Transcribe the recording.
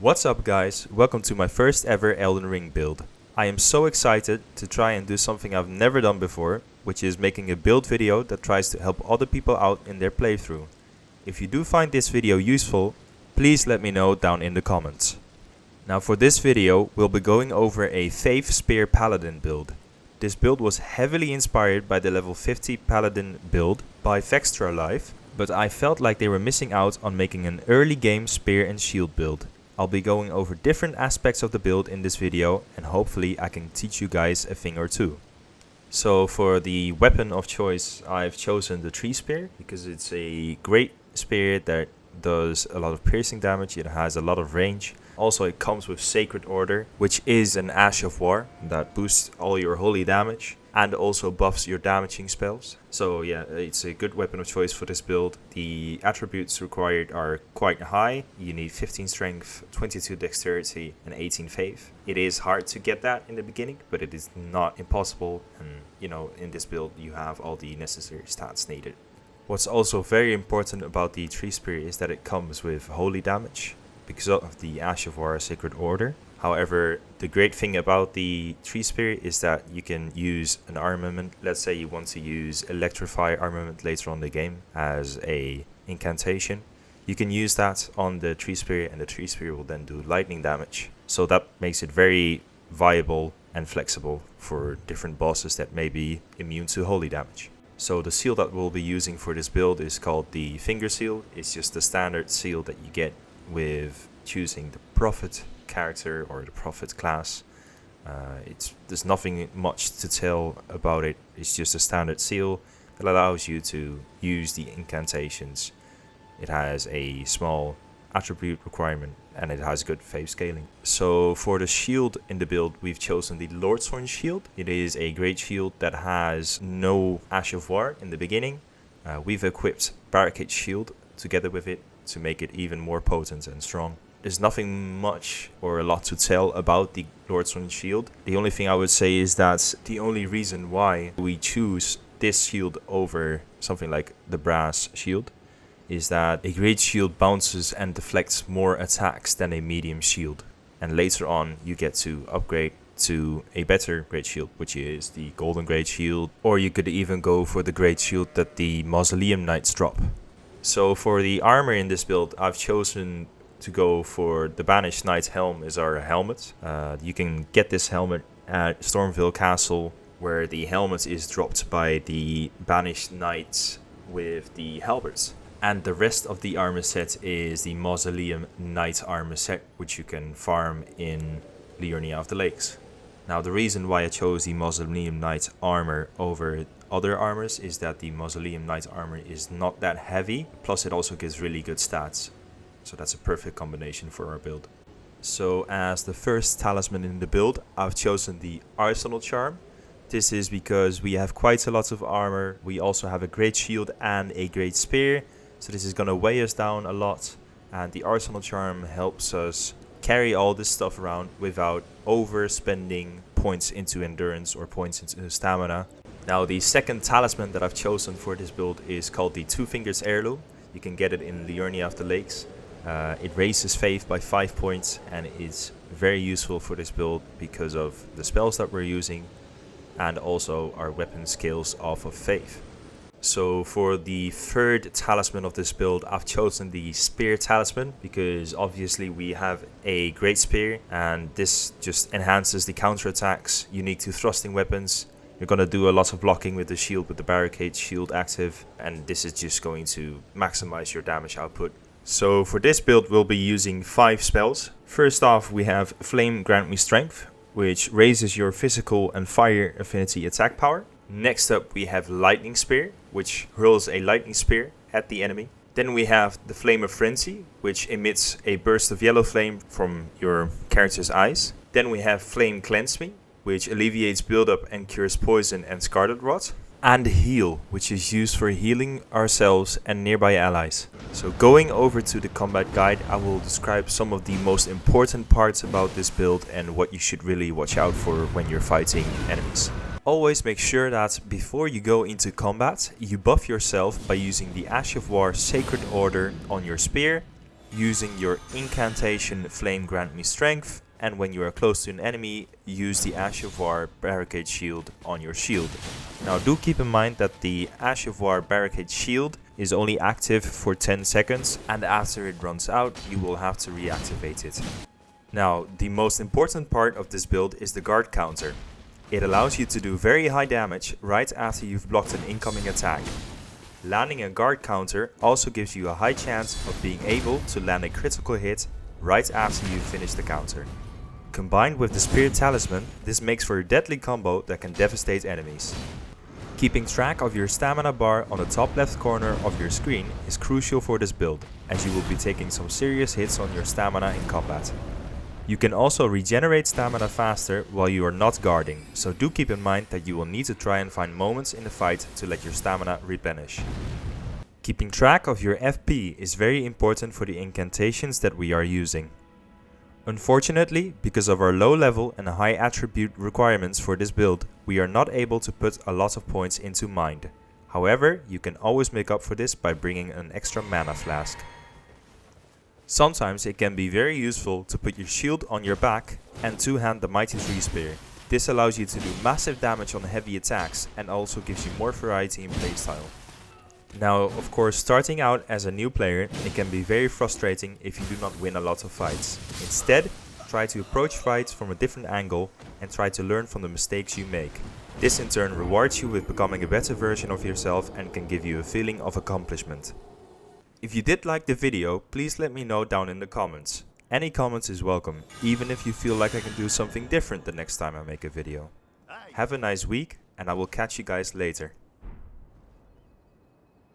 What's up guys, welcome to my first ever Elden Ring build. I am so excited to try and do something I've never done before, which is making a build video that tries to help other people out in their playthrough. If you do find this video useful, please let me know down in the comments. Now for this video, we'll be going over a Faith Spear Paladin build. This build was heavily inspired by the level 50 Paladin build by Vextra, but I felt like they were missing out on making an early game spear and shield build. I'll be going over different aspects of the build in this video and hopefully I can teach you guys a thing or two. So for the weapon of choice, I've chosen the tree spear because it's a great spear that does a lot of piercing damage. It has a lot of range. Also it comes with Sacred Order, which is an Ash of War that boosts all your holy damage and also buffs your damaging spells. So yeah, it's a good weapon of choice for this build. The attributes required are quite high. You need 15 strength, 22 dexterity and 18 faith. It is hard to get that in the beginning, but it is not impossible, and you know, in this build you have all the necessary stats needed. What's also very important about the tree spear is that it comes with holy damage because of the Ash of War Sacred Order. However, the great thing about the tree spear is that you can use an armament. Let's say you want to use Electrify armament later on in the game as a incantation. You can use that on the tree spear and the tree spear will then do lightning damage. So that makes it very viable and flexible for different bosses that may be immune to holy damage. So the seal that we'll be using for this build is called the Finger Seal. It's just the standard seal that you get with choosing the Prophet character or the Prophet class. There's nothing much to tell about it. It's just a standard seal that allows you to use the incantations. It has a small attribute requirement and it has good faith scaling. So for the shield in the build, we've chosen the Lordsworn shield. It is a great shield that has no Ash of War in the beginning. We've equipped Barricade Shield together with it to make it even more potent and strong. There's nothing much or a lot to tell about the Lordsworn shield. The only thing I would say is that the only reason why we choose this shield over something like the brass shield is that a great shield bounces and deflects more attacks than a medium shield. And later on you get to upgrade to a better great shield, which is the golden great shield, or you could even go for the great shield that the Mausoleum Knights drop. So for the armor in this build, I've chosen to go for the Banished Knight's helm as our helmet. You can get this helmet at Stormville Castle, where the helmet is dropped by the Banished Knights with the halberds. And the rest of the armor set is the Mausoleum Knight armor set, which you can farm in Liurnia of the Lakes. Now the reason why I chose the Mausoleum Knight armor over other armors is that the Mausoleum Knight armor is not that heavy, plus it also gives really good stats. So that's a perfect combination for our build. So as the first talisman in the build, I've chosen the Arsenal Charm. This is because we have quite a lot of armor. We also have a great shield and a great spear. So this is going to weigh us down a lot. And the Arsenal Charm helps us carry all this stuff around without overspending points into endurance or points into stamina. Now the second talisman that I've chosen for this build is called the Two Fingers Heirloom. You can get it in Liurnia of the Lakes. It raises faith by 5 points and it's very useful for this build because of the spells that we're using and also our weapon scales off of faith. So for the third talisman of this build, I've chosen the Spear Talisman because obviously we have a great spear and this just enhances the counterattacks unique to thrusting weapons. You're going to do a lot of blocking with the shield with the Barricade Shield active, and this is just going to maximize your damage output. So for this build we'll be using 5 spells. First off, we have Flame Grant Me Strength, which raises your physical and fire affinity attack power. Next up we have Lightning Spear, which hurls a lightning spear at the enemy. Then we have the Flame of Frenzy, which emits a burst of yellow flame from your character's eyes. Then we have Flame Cleanse Me, which alleviates buildup and cures poison and scarlet rot. And Heal, which is used for healing ourselves and nearby allies. So going over to the combat guide, I will describe some of the most important parts about this build and what you should really watch out for when you're fighting enemies. Always make sure that before you go into combat, you buff yourself by using the Ash of War Sacred Order on your spear using your Incantation Flame grant me strength, and when you are close to an enemy, use the Ash of War Barricade Shield on your shield. Now do keep in mind that the Ash of War Barricade Shield is only active for 10 seconds, and after it runs out you will have to reactivate it. Now the most important part of this build is the guard counter. It allows you to do very high damage right after you've blocked an incoming attack. Landing a guard counter also gives you a high chance of being able to land a critical hit right after you finish the counter. Combined with the Spear Talisman, this makes for a deadly combo that can devastate enemies. Keeping track of your stamina bar on the top left corner of your screen is crucial for this build, as you will be taking some serious hits on your stamina in combat. You can also regenerate stamina faster while you are not guarding, so do keep in mind that you will need to try and find moments in the fight to let your stamina replenish. Keeping track of your FP is very important for the incantations that we are using. Unfortunately, because of our low level and high attribute requirements for this build, we are not able to put a lot of points into mind. However, you can always make up for this by bringing an extra mana flask. Sometimes it can be very useful to put your shield on your back and two-hand the Mighty Tree Spear. This allows you to do massive damage on heavy attacks and also gives you more variety in playstyle. Now, of course, starting out as a new player, it can be very frustrating if you do not win a lot of fights. Instead, try to approach fights from a different angle and try to learn from the mistakes you make. This in turn rewards you with becoming a better version of yourself and can give you a feeling of accomplishment. If you did like the video, please let me know down in the comments. Any comments is welcome, even if you feel like I can do something different the next time I make a video. Have a nice week, and I will catch you guys later.